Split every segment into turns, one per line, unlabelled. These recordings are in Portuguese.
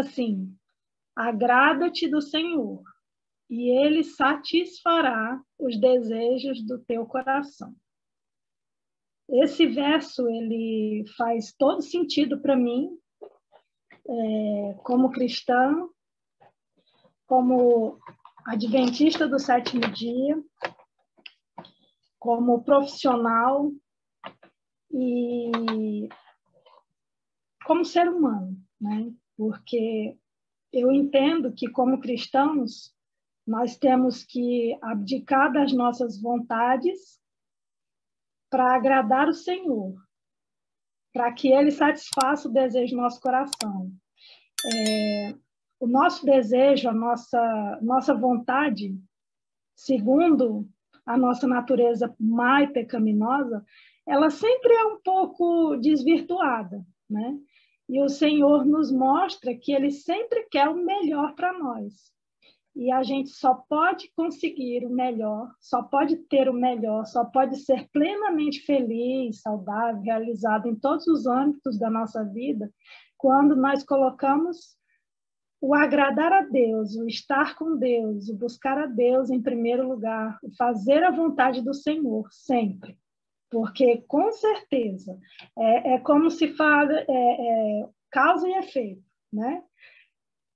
assim: agrada-te do Senhor, e Ele satisfará os desejos do teu coração. Esse verso, ele faz todo sentido para mim, como cristã, como adventista do sétimo dia, como profissional e como ser humano, né? Porque eu entendo que, como cristãos, nós temos que abdicar das nossas vontades para agradar o Senhor, para que Ele satisfaça o desejo do nosso coração. O nosso desejo, a nossa vontade, segundo a nossa natureza má e pecaminosa, ela sempre é um pouco desvirtuada, né? E o Senhor nos mostra que Ele sempre quer o melhor para nós. E a gente só pode conseguir o melhor, só pode ter o melhor, só pode ser plenamente feliz, saudável, realizado em todos os âmbitos da nossa vida, quando nós colocamos o agradar a Deus, o estar com Deus, o buscar a Deus em primeiro lugar, o fazer a vontade do Senhor sempre. Porque, com certeza, é como se fala, causa e efeito, né?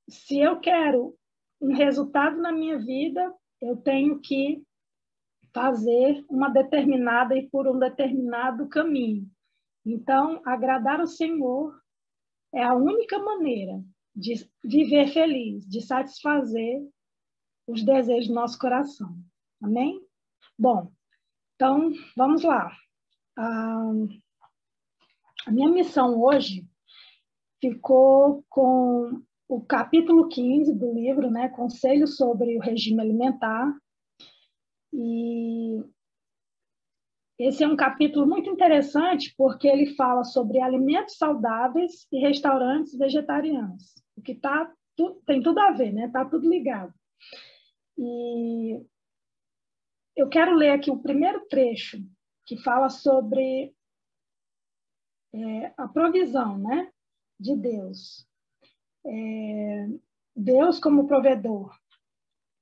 Se eu quero um resultado na minha vida, eu tenho que fazer uma determinada e por um determinado caminho. Então, agradar o Senhor é a única maneira de viver feliz, de satisfazer os desejos do nosso coração. Amém? Bom, então, vamos lá. A minha missão hoje ficou com o capítulo 15 do livro, né, Conselhos sobre o Regime Alimentar. E esse é um capítulo muito interessante porque ele fala sobre alimentos saudáveis e restaurantes vegetarianos, o que tem tudo a ver, né? Está tudo ligado. E eu quero ler aqui o primeiro trecho, que fala sobre a provisão, né, de Deus. Deus como provedor.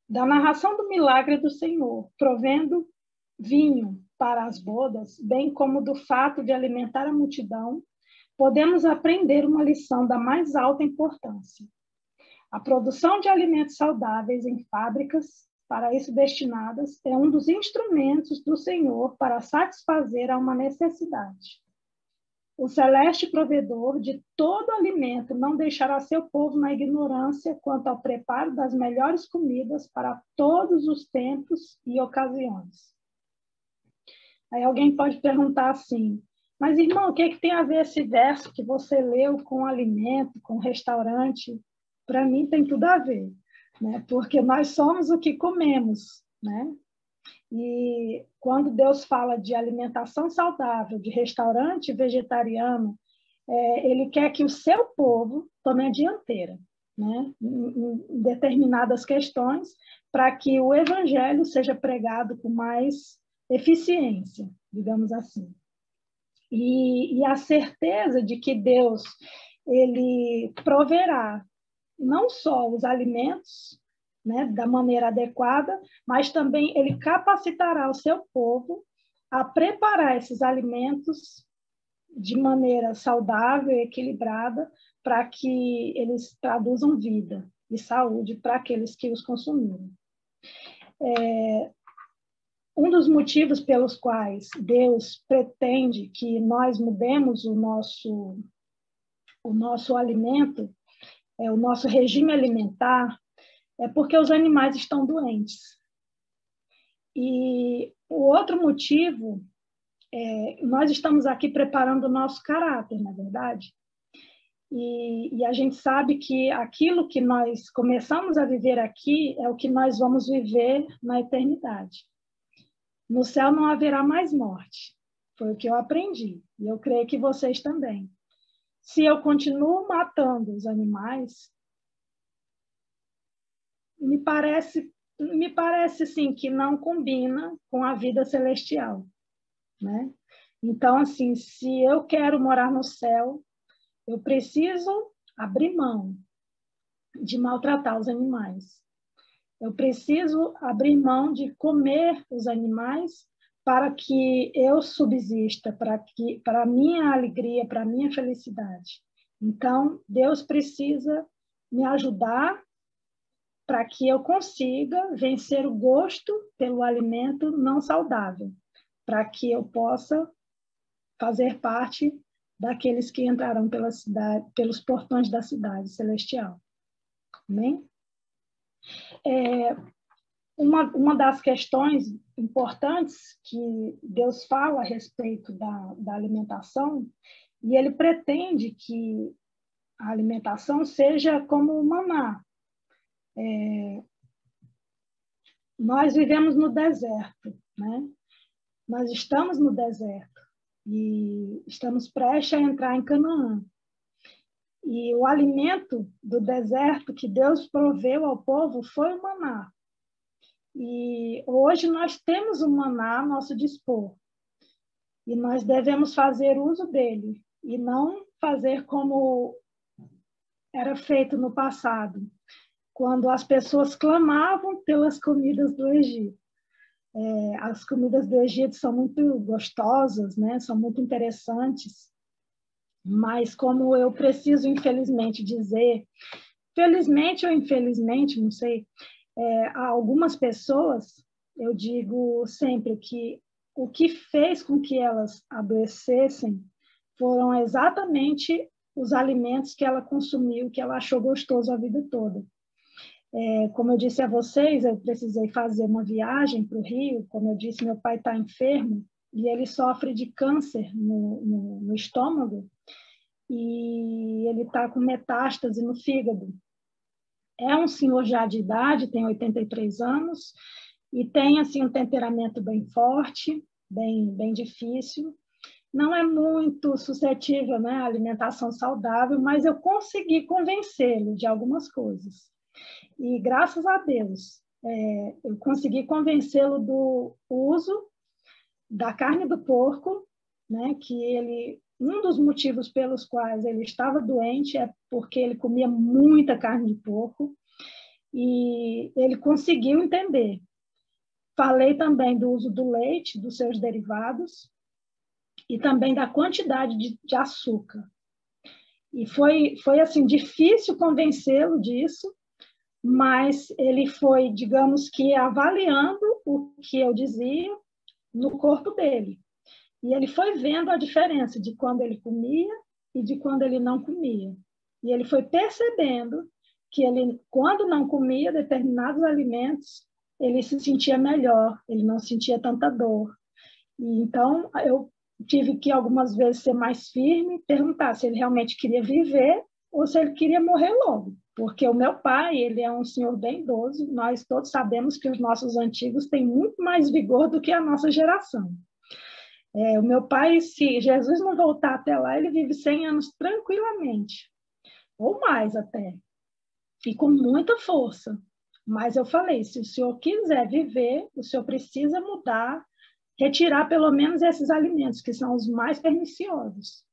Da narração do milagre do Senhor, provendo vinho para as bodas, bem como do fato de alimentar a multidão, podemos aprender uma lição da mais alta importância. A produção de alimentos saudáveis em fábricas para isso destinadas é um dos instrumentos do Senhor para satisfazer a uma necessidade. O celeste provedor de todo alimento não deixará seu povo na ignorância quanto ao preparo das melhores comidas para todos os tempos e ocasiões. Aí alguém pode perguntar assim: mas, irmão, o que tem a ver esse verso que você leu com alimento, com restaurante? Para mim tem tudo a ver, né? Porque nós somos o que comemos, né? E quando Deus fala de alimentação saudável, de restaurante vegetariano, Ele quer que o seu povo tome a dianteira, né? Em determinadas questões, para que o evangelho seja pregado com mais eficiência, digamos assim. E a certeza de que Deus, Ele proverá não só os alimentos, né, da maneira adequada, mas também Ele capacitará o seu povo a preparar esses alimentos de maneira saudável e equilibrada para que eles traduzam vida e saúde para aqueles que os consumirem. Um dos motivos pelos quais Deus pretende que nós mudemos o nosso alimento, o nosso regime alimentar, é porque os animais estão doentes. E o outro motivo nós estamos aqui preparando o nosso caráter, na verdade. E a gente sabe que aquilo que nós começamos a viver aqui é o que nós vamos viver na eternidade. No céu não haverá mais morte. Foi o que eu aprendi. E eu creio que vocês também. Se eu continuo matando os animais, me parece sim, que não combina com a vida celestial, né? Então, assim, se eu quero morar no céu, eu preciso abrir mão de maltratar os animais. Eu preciso abrir mão de comer os animais para que eu subsista, para a minha alegria, para a minha felicidade. Então, Deus precisa me ajudar para que eu consiga vencer o gosto pelo alimento não saudável, para que eu possa fazer parte daqueles que entrarão pela cidade, pelos portões da cidade celestial. Amém? Uma das questões importantes que Deus fala a respeito da alimentação, e ele pretende que a alimentação seja como o maná. Nós vivemos no deserto, né? Nós estamos no deserto e estamos prestes a entrar em Canaã. E o alimento do deserto que Deus proveu ao povo foi o maná. E hoje nós temos o maná a nosso dispor. E nós devemos fazer uso dele e não fazer como era feito no passado, quando as pessoas clamavam pelas comidas do Egito. As comidas do Egito são muito gostosas, né? São muito interessantes, mas como eu preciso, infelizmente, dizer, felizmente ou infelizmente, não sei, a algumas pessoas, eu digo sempre que o que fez com que elas adoecessem foram exatamente os alimentos que ela consumiu, que ela achou gostoso a vida toda. Como eu disse a vocês, eu precisei fazer uma viagem para o Rio. Como eu disse, meu pai está enfermo e ele sofre de câncer no estômago e ele está com metástase no fígado. É um senhor já de idade, tem 83 anos e tem assim um temperamento bem forte, bem difícil. Não é muito suscetível, né, à alimentação saudável, mas eu consegui convencê-lo de algumas coisas. E, graças a Deus, eu consegui convencê-lo do uso da carne do porco, né, que um dos motivos pelos quais ele estava doente é porque ele comia muita carne de porco, e ele conseguiu entender. Falei também do uso do leite, dos seus derivados, e também da quantidade de açúcar. E foi assim, difícil convencê-lo disso, mas ele foi, digamos que, avaliando o que eu dizia no corpo dele. E ele foi vendo a diferença de quando ele comia e de quando ele não comia. E ele foi percebendo que ele, quando não comia determinados alimentos, ele se sentia melhor, ele não sentia tanta dor. E então, eu tive que, algumas vezes, ser mais firme, perguntar se ele realmente queria viver ou se ele queria morrer logo. Porque o meu pai, ele é um senhor bem idoso, nós todos sabemos que os nossos antigos têm muito mais vigor do que a nossa geração. O meu pai, se Jesus não voltar até lá, ele vive 100 anos tranquilamente, ou mais até, e com muita força. Mas eu falei, se o senhor quiser viver, o senhor precisa mudar, retirar pelo menos esses alimentos, que são os mais perniciosos.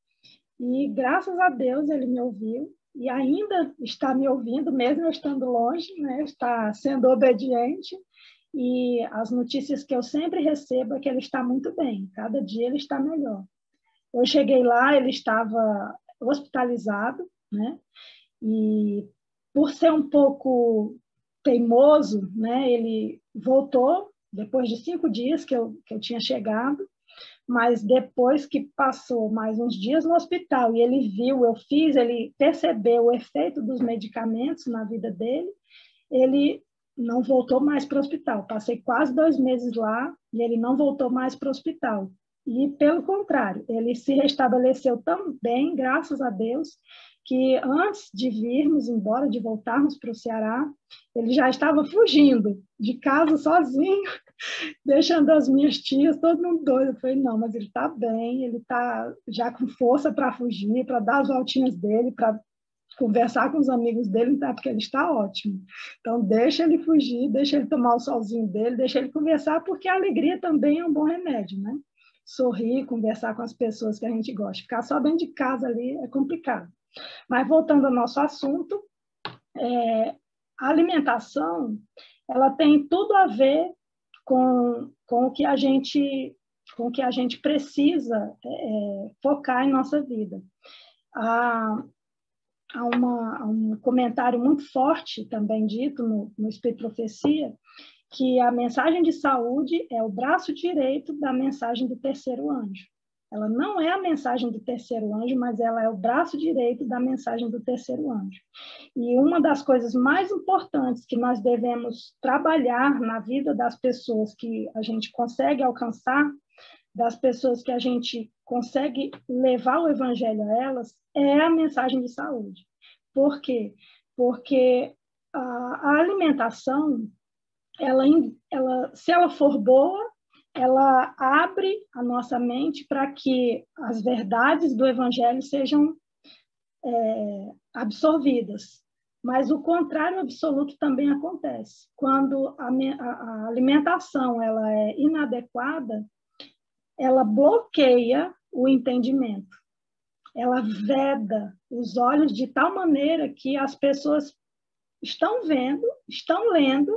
E graças a Deus ele me ouviu, e ainda está me ouvindo, mesmo eu estando longe, né? Está sendo obediente, e as notícias que eu sempre recebo é que ele está muito bem, cada dia ele está melhor. Eu cheguei lá, ele estava hospitalizado, né? E por ser um pouco teimoso, né? Ele voltou depois de 5 dias que eu tinha chegado, mas depois que passou mais uns dias no hospital e ele viu, ele percebeu o efeito dos medicamentos na vida dele, ele não voltou mais para o hospital. Passei quase 2 meses lá e ele não voltou mais para o hospital. E, pelo contrário, ele se restabeleceu tão bem, graças a Deus, que antes de virmos embora, de voltarmos para o Ceará, ele já estava fugindo de casa sozinho, deixando as minhas tias, todo mundo doido. Eu falei, não, mas ele está bem, ele está já com força para fugir, para dar as voltinhas dele, para conversar com os amigos dele, tá? Porque ele está ótimo. Então, deixa ele fugir, deixa ele tomar o solzinho dele, deixa ele conversar, porque a alegria também é um bom remédio, né? Sorrir, conversar com as pessoas que a gente gosta. Ficar só dentro de casa ali é complicado. Mas, voltando ao nosso assunto, a alimentação, ela tem tudo a ver com o que a gente precisa focar em nossa vida. Há um comentário muito forte também dito no Espírito de Profecia, que a mensagem de saúde é o braço direito da mensagem do terceiro anjo. Ela não é a mensagem do terceiro anjo, mas ela é o braço direito da mensagem do terceiro anjo. E uma das coisas mais importantes que nós devemos trabalhar na vida das pessoas que a gente consegue alcançar, das pessoas que a gente consegue levar o evangelho a elas, é a mensagem de saúde. Por quê? Porque a alimentação, se ela for boa, ela abre a nossa mente para que as verdades do evangelho sejam absorvidas. Mas o contrário absoluto também acontece. Quando a alimentação ela é inadequada, ela bloqueia o entendimento. Ela veda os olhos de tal maneira que as pessoas estão vendo, estão lendo,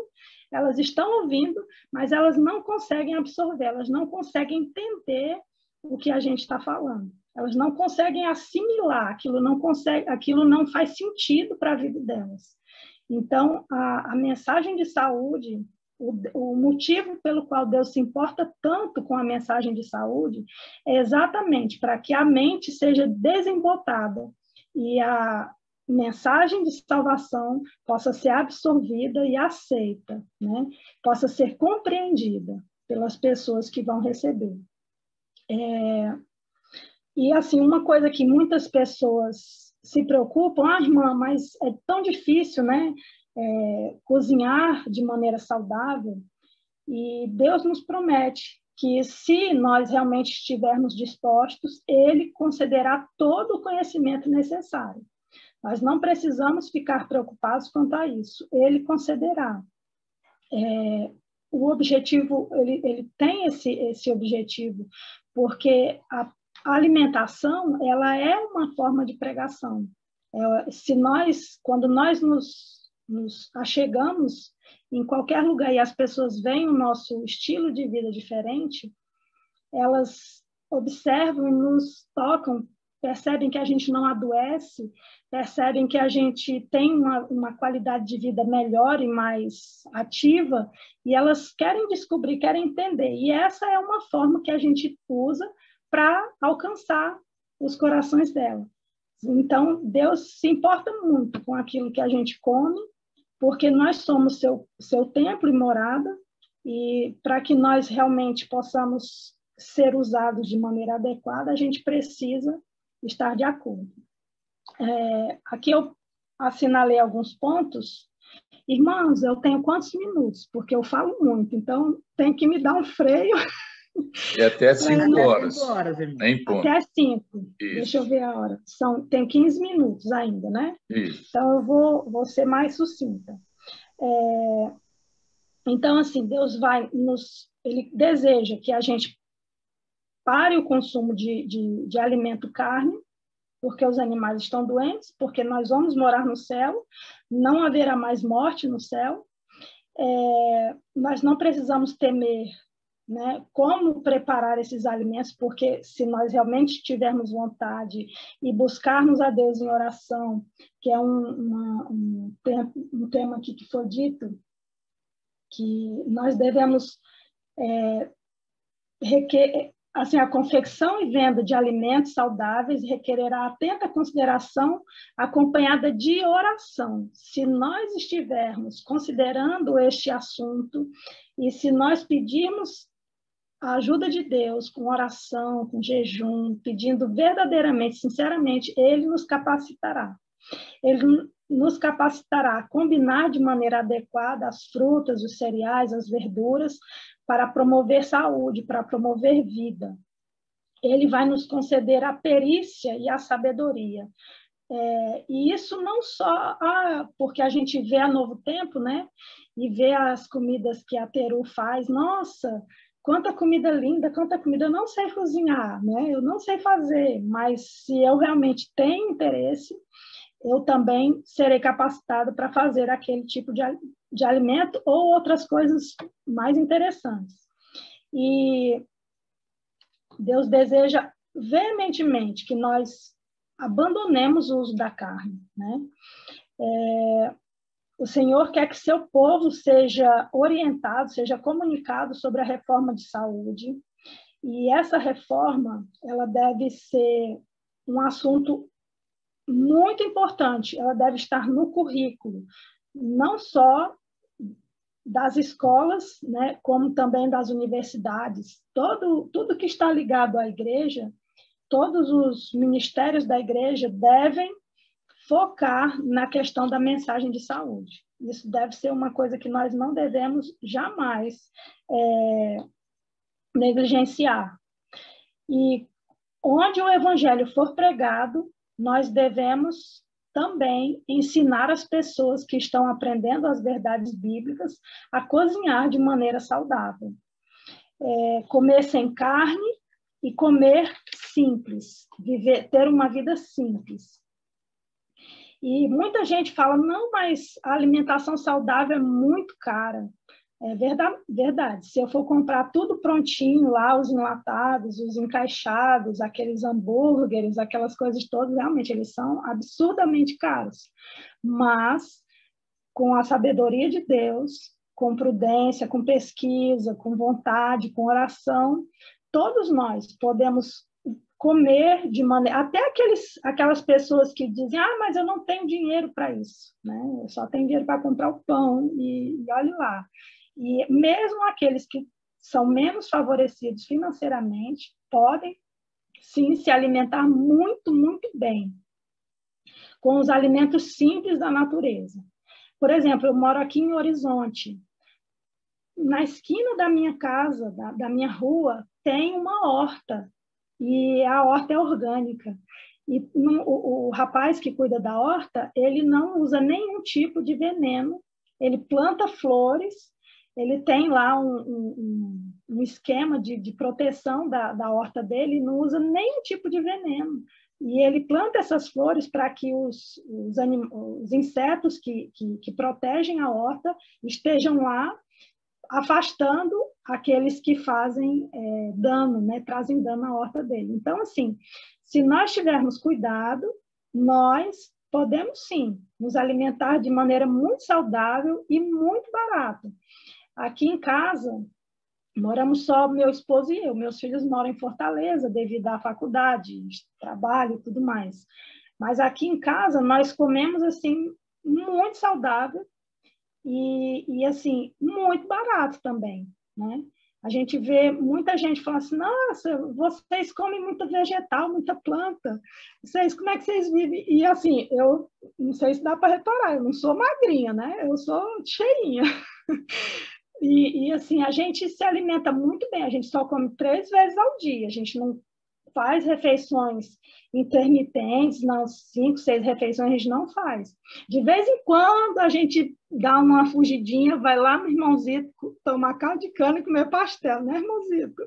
elas estão ouvindo, mas elas não conseguem absorver, elas não conseguem entender o que a gente está falando. Elas não conseguem assimilar, aquilo não faz sentido para a vida delas. Então, a mensagem de saúde, o motivo pelo qual Deus se importa tanto com a mensagem de saúde é exatamente para que a mente seja desembotada e a mensagem de salvação possa ser absorvida e aceita, né? Possa ser compreendida pelas pessoas que vão receber. E, assim, uma coisa que muitas pessoas se preocupam, irmã, mas é tão difícil, né? Cozinhar de maneira saudável. E Deus nos promete que, se nós realmente estivermos dispostos, Ele concederá todo o conhecimento necessário. Nós não precisamos ficar preocupados quanto a isso. Ele concederá. O objetivo, ele tem esse objetivo, porque a alimentação, ela é uma forma de pregação. Quando nós nos achegamos em qualquer lugar e as pessoas veem o nosso estilo de vida diferente, elas observam e nos tocam, percebem que a gente não adoece, percebem que a gente tem uma qualidade de vida melhor e mais ativa, e elas querem descobrir, querem entender. E essa é uma forma que a gente usa para alcançar os corações dela. Então, Deus se importa muito com aquilo que a gente come, porque nós somos seu templo e morada, e para que nós realmente possamos ser usados de maneira adequada, a gente precisa estar de acordo. Aqui eu assinalei alguns pontos. Irmãos, eu tenho quantos minutos? Porque eu falo muito, então tem que me dar um freio.
É até 5 horas.
Até 5. Deixa eu ver a hora. Tem 15 minutos ainda, né?
Isso.
Então, eu vou ser mais sucinta. Então, assim, Deus Ele deseja que a gente pare o consumo de alimento carne, porque os animais estão doentes, porque nós vamos morar no céu, não haverá mais morte no céu. Nós não precisamos temer, né, como preparar esses alimentos, porque se nós realmente tivermos vontade e buscarmos a Deus em oração, que é um tema aqui que foi dito, que nós devemos assim, a confecção e venda de alimentos saudáveis requererá atenta consideração acompanhada de oração. Se nós estivermos considerando este assunto e se nós pedirmos a ajuda de Deus com oração, com jejum, pedindo verdadeiramente, sinceramente, Ele nos capacitará. Ele nos capacitará a combinar de maneira adequada as frutas, os cereais, as verduras, para promover saúde, para promover vida. Ele vai nos conceder a perícia e a sabedoria. E isso não só porque a gente vê a Novo Tempo, né? E vê as comidas que a Peru faz. Nossa, quanta comida linda, quanta comida. Eu não sei cozinhar, né? Eu não sei fazer, mas se eu realmente tenho interesse, eu também serei capacitada para fazer aquele tipo de alimento ou outras coisas mais interessantes. E Deus deseja veementemente que nós abandonemos o uso da carne, né? O Senhor quer que seu povo seja orientado, seja comunicado sobre a reforma de saúde, e essa reforma, ela deve ser um assunto muito importante, ela deve estar no currículo, não só das escolas, né, como também das universidades. Tudo que está ligado à igreja, todos os ministérios da igreja devem focar na questão da mensagem de saúde. Isso deve ser uma coisa que nós não devemos jamais negligenciar. E onde o evangelho for pregado, nós devemos também ensinar as pessoas que estão aprendendo as verdades bíblicas a cozinhar de maneira saudável. Comer sem carne e comer simples, ter uma vida simples. E muita gente fala, não, mas a alimentação saudável é muito cara. É verdade. Se eu for comprar tudo prontinho lá, os enlatados, os encaixados, aqueles hambúrgueres, aquelas coisas todas, realmente eles são absurdamente caros. Mas, com a sabedoria de Deus, com prudência, com pesquisa, com vontade, com oração, todos nós podemos comer de maneira... Até aquelas pessoas que dizem, mas eu não tenho dinheiro para isso, né? Eu só tenho dinheiro para comprar o pão e olhe lá. E mesmo aqueles que são menos favorecidos financeiramente podem, sim, se alimentar muito, muito bem com os alimentos simples da natureza. Por exemplo, eu moro aqui em Horizonte. Na esquina da minha casa, da minha rua, tem uma horta, e a horta é orgânica. E o rapaz que cuida da horta, ele não usa nenhum tipo de veneno, ele planta flores, ele tem lá um esquema de proteção da horta dele, não usa nenhum tipo de veneno. E ele planta essas flores para que os insetos que protegem a horta estejam lá, afastando aqueles que fazem dano, né? Trazem dano à horta dele. Então, assim, se nós tivermos cuidado, nós podemos, sim, nos alimentar de maneira muito saudável e muito barata. Aqui em casa, moramos só meu esposo e eu. Meus filhos moram em Fortaleza devido à faculdade, trabalho e tudo mais. Mas aqui em casa, nós comemos, assim, muito saudável e assim, muito barato também, né? A gente vê muita gente falando assim, nossa, vocês comem muito vegetal, muita planta. Como é que vocês vivem? E assim, eu não sei se dá para reparar, eu não sou magrinha, né? Eu sou cheinha. E assim, a gente se alimenta muito bem, a gente só come 3 vezes ao dia, a gente não faz refeições intermitentes, não, 5, 6 refeições a gente não faz. De vez em quando a gente dá uma fugidinha, vai lá no Irmãozito tomar caldo de cana e comer pastel, né, Irmãozito?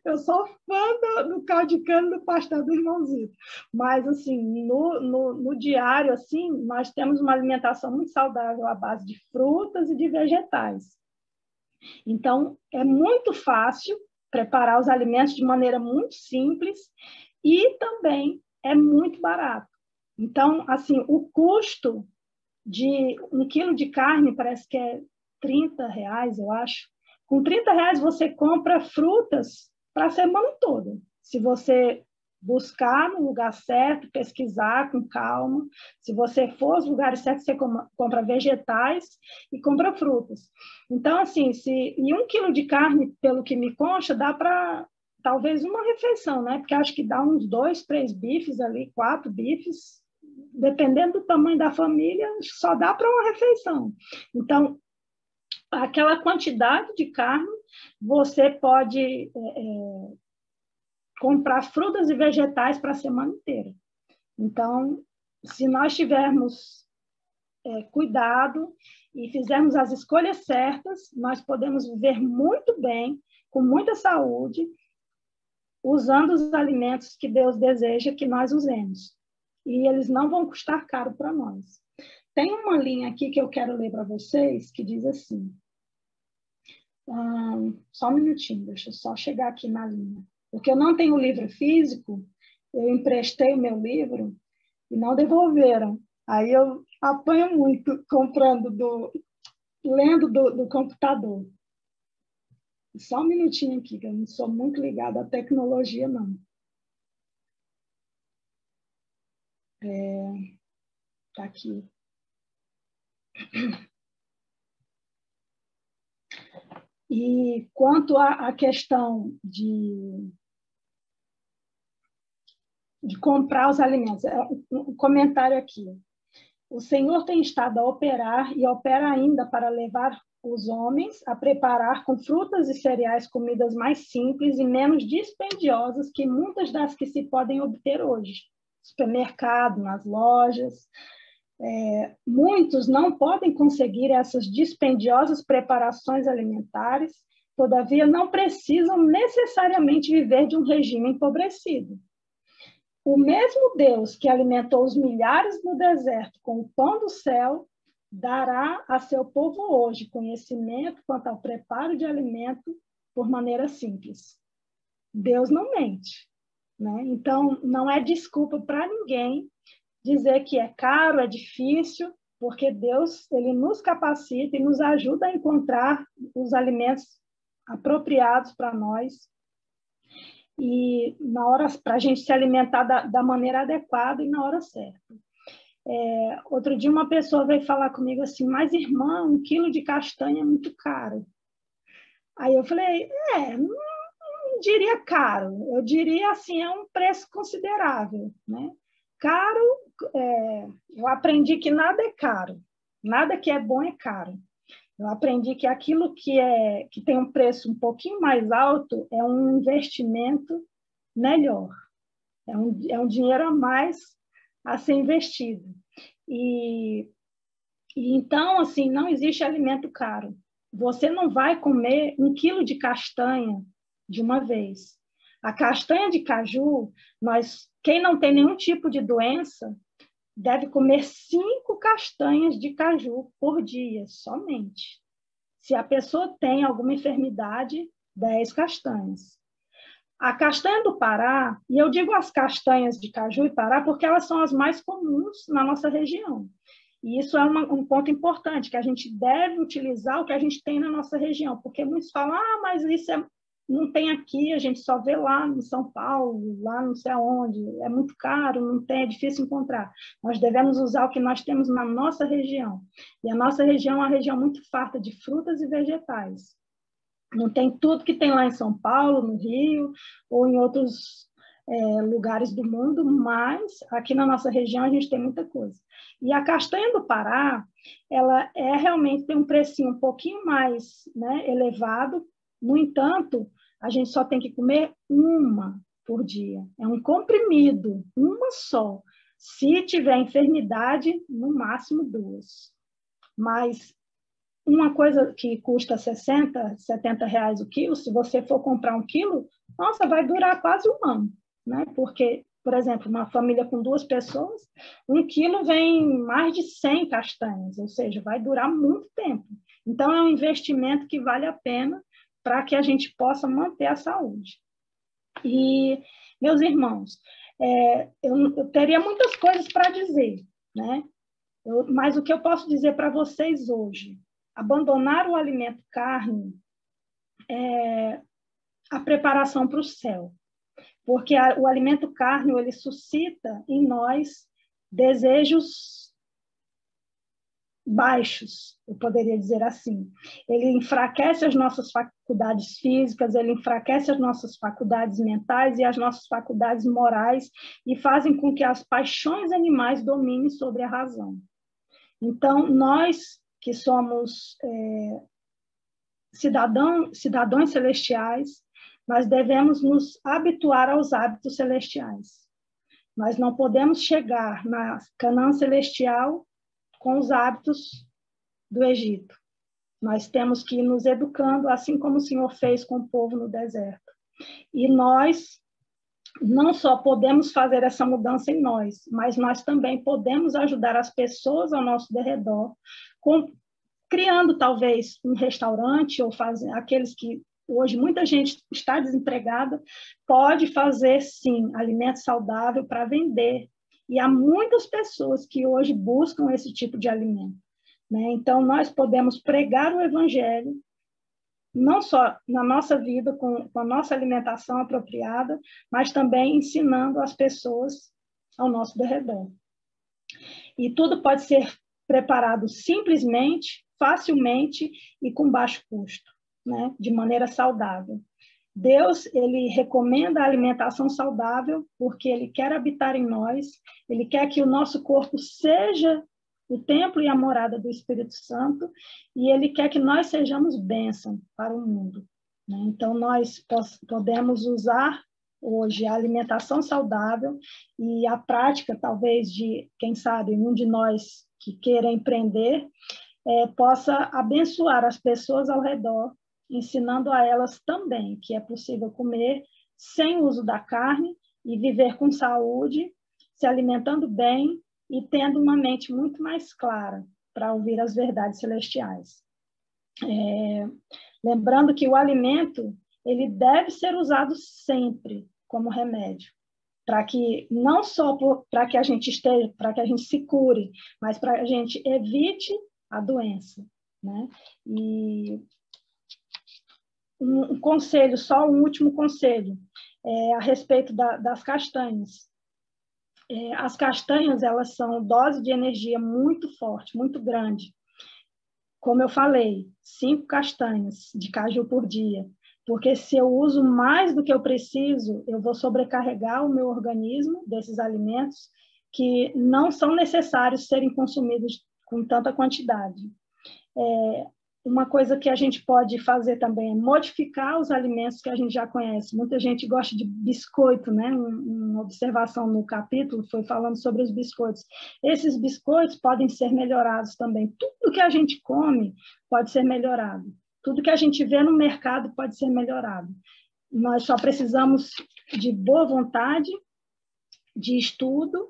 Eu sou fã do caldo de cana e do pastel do Irmãozito. Mas, assim, no diário, assim, nós temos uma alimentação muito saudável à base de frutas e de vegetais. Então, é muito fácil preparar os alimentos de maneira muito simples e também é muito barato. Então, assim, o custo de 1 quilo de carne parece que é R$30, eu acho. Com R$30 você compra frutas para a semana toda. Se você buscar no lugar certo, pesquisar com calma. Se você for aos lugares certos, você compra vegetais e compra frutas. Então, assim, e 1 quilo de carne, pelo que me consta, dá para talvez uma refeição, né? Porque acho que dá uns 2, 3 bifes ali, 4 bifes, dependendo do tamanho da família, só dá para uma refeição. Então, aquela quantidade de carne, você pode comprar frutas e vegetais para a semana inteira. Então, se nós tivermos cuidado e fizermos as escolhas certas, nós podemos viver muito bem, com muita saúde, usando os alimentos que Deus deseja que nós usemos. e eles não vão custar caro para nós. Tem uma linha aqui que eu quero ler para vocês, que diz assim, só um minutinho, deixa eu só chegar aqui na linha. Porque eu não tenho livro físico, eu emprestei o meu livro e não devolveram. Aí eu apanho muito lendo do computador. Só um minutinho aqui, que eu não sou muito ligada à tecnologia, não. Tá aqui. E quanto à questão de comprar os alimentos, um comentário aqui. O Senhor tem estado a operar e opera ainda para levar os homens a preparar com frutas e cereais comidas mais simples e menos dispendiosas que muitas das que se podem obter hoje. Supermercado, nas lojas. Muitos não podem conseguir essas dispendiosas preparações alimentares, todavia não precisam necessariamente viver de um regime empobrecido. O mesmo Deus que alimentou os milhares no deserto com o pão do céu, dará a seu povo hoje conhecimento quanto ao preparo de alimento por maneira simples. Deus não mente, né? Então, não é desculpa para ninguém dizer que é caro, é difícil, porque Deus, ele nos capacita e nos ajuda a encontrar os alimentos apropriados para nós e na hora para a gente se alimentar da maneira adequada e na hora certa. Outro dia uma pessoa veio falar comigo assim, mas irmã, 1 quilo de castanha é muito caro. Aí eu falei, não diria caro, eu diria assim, é um preço considerável, né? Caro, eu aprendi que nada é caro, nada que é bom é caro. Eu aprendi que aquilo que tem um preço um pouquinho mais alto é um investimento melhor, é um dinheiro a mais a ser investido. E então, assim, não existe alimento caro. Você não vai comer 1 quilo de castanha de uma vez. A castanha de caju, quem não tem nenhum tipo de doença, deve comer 5 castanhas de caju por dia, somente. Se a pessoa tem alguma enfermidade, 10 castanhas. A castanha do Pará, e eu digo as castanhas de caju e Pará porque elas são as mais comuns na nossa região. E isso é um ponto importante, que a gente deve utilizar o que a gente tem na nossa região, porque muitos falam, mas isso não tem aqui, a gente só vê lá em São Paulo, lá não sei aonde, é muito caro, não tem, é difícil encontrar. Nós devemos usar o que nós temos na nossa região. E a nossa região é uma região muito farta de frutas e vegetais. Não tem tudo que tem lá em São Paulo, no Rio, ou em outros lugares do mundo, mas aqui na nossa região a gente tem muita coisa. E a castanha do Pará, ela realmente tem um precinho um pouquinho mais, né, elevado. No entanto, a gente só tem que comer uma por dia. É um comprimido, uma só. Se tiver enfermidade, no máximo 2. Mas uma coisa que custa 60, 70 reais o quilo, se você for comprar 1 quilo, nossa, vai durar quase 1 ano, né? Porque, por exemplo, uma família com 2 pessoas, 1 quilo vem mais de 100 castanhas, ou seja, vai durar muito tempo. Então, é um investimento que vale a pena para que a gente possa manter a saúde. E, meus irmãos, eu teria muitas coisas para dizer, né? Mas o que eu posso dizer para vocês hoje? Abandonar o alimento carne é a preparação para o céu, porque o alimento carne ele suscita em nós desejos baixos, eu poderia dizer assim. Ele enfraquece as nossas faculdades físicas, ele enfraquece as nossas faculdades mentais e as nossas faculdades morais e fazem com que as paixões animais dominem sobre a razão. Então, nós que somos cidadãos celestiais, nós devemos nos habituar aos hábitos celestiais. Nós não podemos chegar na Canaã celestial com os hábitos do Egito. Nós temos que ir nos educando, assim como o Senhor fez com o povo no deserto. E nós não só podemos fazer essa mudança em nós, mas nós também podemos ajudar as pessoas ao nosso derredor, criando talvez um restaurante, ou aqueles que hoje muita gente está desempregada, pode fazer sim alimento saudável para vender. E há muitas pessoas que hoje buscam esse tipo de alimento, né? Então, nós podemos pregar o evangelho, não só na nossa vida, com a nossa alimentação apropriada, mas também ensinando as pessoas ao nosso derredor. E tudo pode ser preparado simplesmente, facilmente e com baixo custo, né? De maneira saudável. Deus, ele recomenda a alimentação saudável porque ele quer habitar em nós, ele quer que o nosso corpo seja o templo e a morada do Espírito Santo, e ele quer que nós sejamos bênção para o mundo, né? Então, nós podemos usar hoje a alimentação saudável e a prática, talvez, de, quem sabe, um de nós que queira empreender, possa abençoar as pessoas ao redor, ensinando a elas também que é possível comer sem uso da carne e viver com saúde, se alimentando bem e tendo uma mente muito mais clara para ouvir as verdades celestiais. Lembrando que o alimento, ele deve ser usado sempre como remédio, para que não só para que a gente se cure, mas para que a gente evite a doença, né? E um conselho, só um último conselho, a respeito das castanhas. As castanhas, elas são dose de energia muito forte, muito grande. Como eu falei, 5 castanhas de caju por dia, porque se eu uso mais do que eu preciso, eu vou sobrecarregar o meu organismo desses alimentos que não são necessários serem consumidos com tanta quantidade. Uma coisa que a gente pode fazer também é modificar os alimentos que a gente já conhece. Muita gente gosta de biscoito, né? Uma observação no capítulo foi falando sobre os biscoitos. Esses biscoitos podem ser melhorados também. Tudo que a gente come pode ser melhorado. Tudo que a gente vê no mercado pode ser melhorado. Nós só precisamos de boa vontade, de estudo,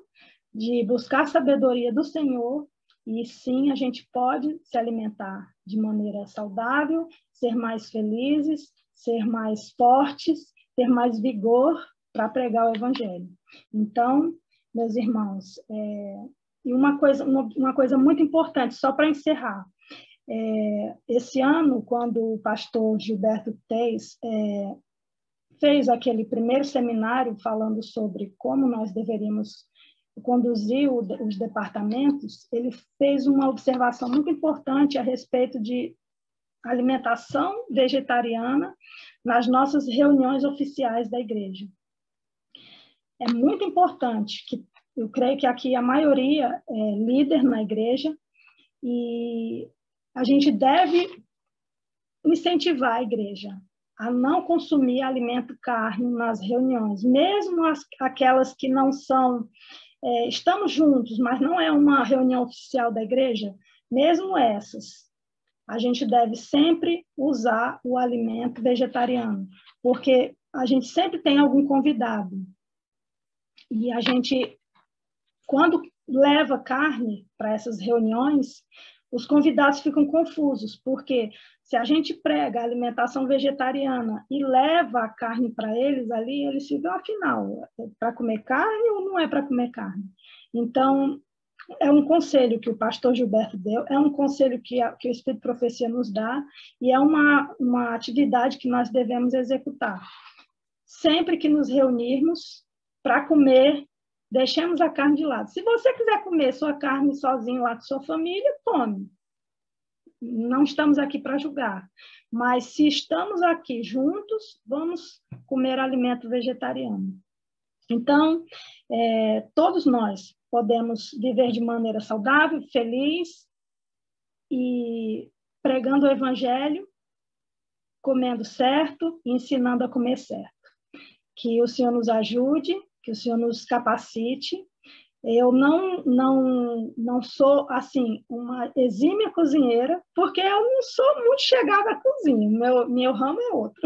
de buscar sabedoria do Senhor. E sim, a gente pode se alimentar de maneira saudável, ser mais felizes, ser mais fortes, ter mais vigor para pregar o evangelho. Então, meus irmãos, e uma coisa muito importante, só para encerrar, esse ano, quando o pastor Gilberto Teis fez aquele primeiro seminário falando sobre como nós deveríamos conduzir os departamentos, ele fez uma observação muito importante a respeito de alimentação vegetariana nas nossas reuniões oficiais da igreja. É muito importante, que eu creio que aqui a maioria é líder na igreja, e a gente deve incentivar a igreja a não consumir alimento carne nas reuniões, mesmo aquelas que não são... estamos juntos, mas não é uma reunião oficial da igreja, mesmo essas, a gente deve sempre usar o alimento vegetariano, porque a gente sempre tem algum convidado. E a gente, quando leva carne para essas reuniões, os convidados ficam confusos, porque se a gente prega a alimentação vegetariana e leva a carne para eles ali, eles ficam, afinal, é para comer carne ou não é para comer carne? Então, é um conselho que o pastor Gilberto deu, é um conselho que o Espírito de Profecia nos dá, e é uma atividade que nós devemos executar. Sempre que nos reunirmos para comer, deixemos a carne de lado. Se você quiser comer sua carne sozinho lá com sua família, come. Não estamos aqui para julgar. Mas se estamos aqui juntos, vamos comer alimento vegetariano. Então, todos nós podemos viver de maneira saudável, feliz e pregando o evangelho, comendo certo e ensinando a comer certo. Que o Senhor nos ajude, que o Senhor nos capacite. Eu não sou, assim, uma exímia cozinheira, porque eu não sou muito chegada à cozinha. Meu ramo é outro.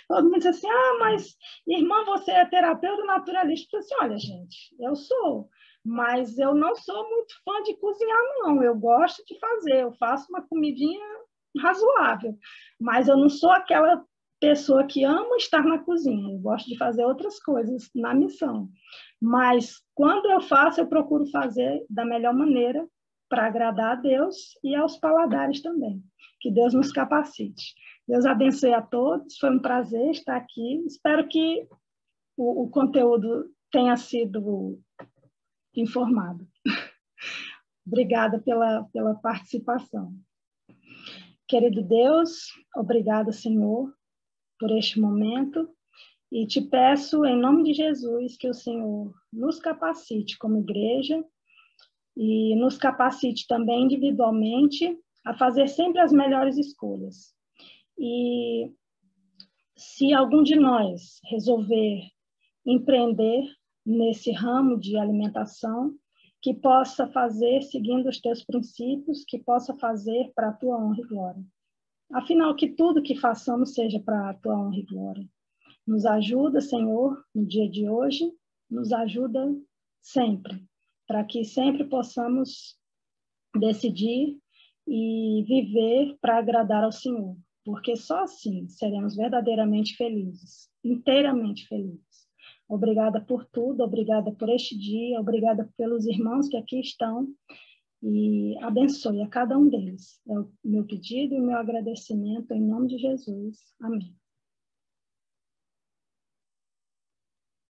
Todo mundo diz assim, mas irmã, você é terapeuta naturalista? Eu disse assim, olha, gente, eu sou, mas eu não sou muito fã de cozinhar, não. Eu gosto de fazer, eu faço uma comidinha razoável, mas eu não sou aquela pessoa que ama estar na cozinha, eu gosto de fazer outras coisas na missão. Mas quando eu faço, eu procuro fazer da melhor maneira para agradar a Deus e aos paladares também. Que Deus nos capacite. Deus abençoe a todos, foi um prazer estar aqui. Espero que o conteúdo tenha sido informado. Obrigada pela participação. Querido Deus, obrigado, Senhor, por este momento. E te peço, em nome de Jesus, que o Senhor nos capacite como igreja e nos capacite também individualmente a fazer sempre as melhores escolhas. E se algum de nós resolver empreender nesse ramo de alimentação, que possa fazer seguindo os teus princípios, que possa fazer para a tua honra e glória. Afinal, que tudo que façamos seja para a tua honra e glória. Nos ajuda, Senhor, no dia de hoje, nos ajuda sempre, para que sempre possamos decidir e viver para agradar ao Senhor, porque só assim seremos verdadeiramente felizes, inteiramente felizes. Obrigada por tudo, obrigada por este dia, obrigada pelos irmãos que aqui estão e abençoe a cada um deles. É o meu pedido e o meu agradecimento em nome de Jesus. Amém.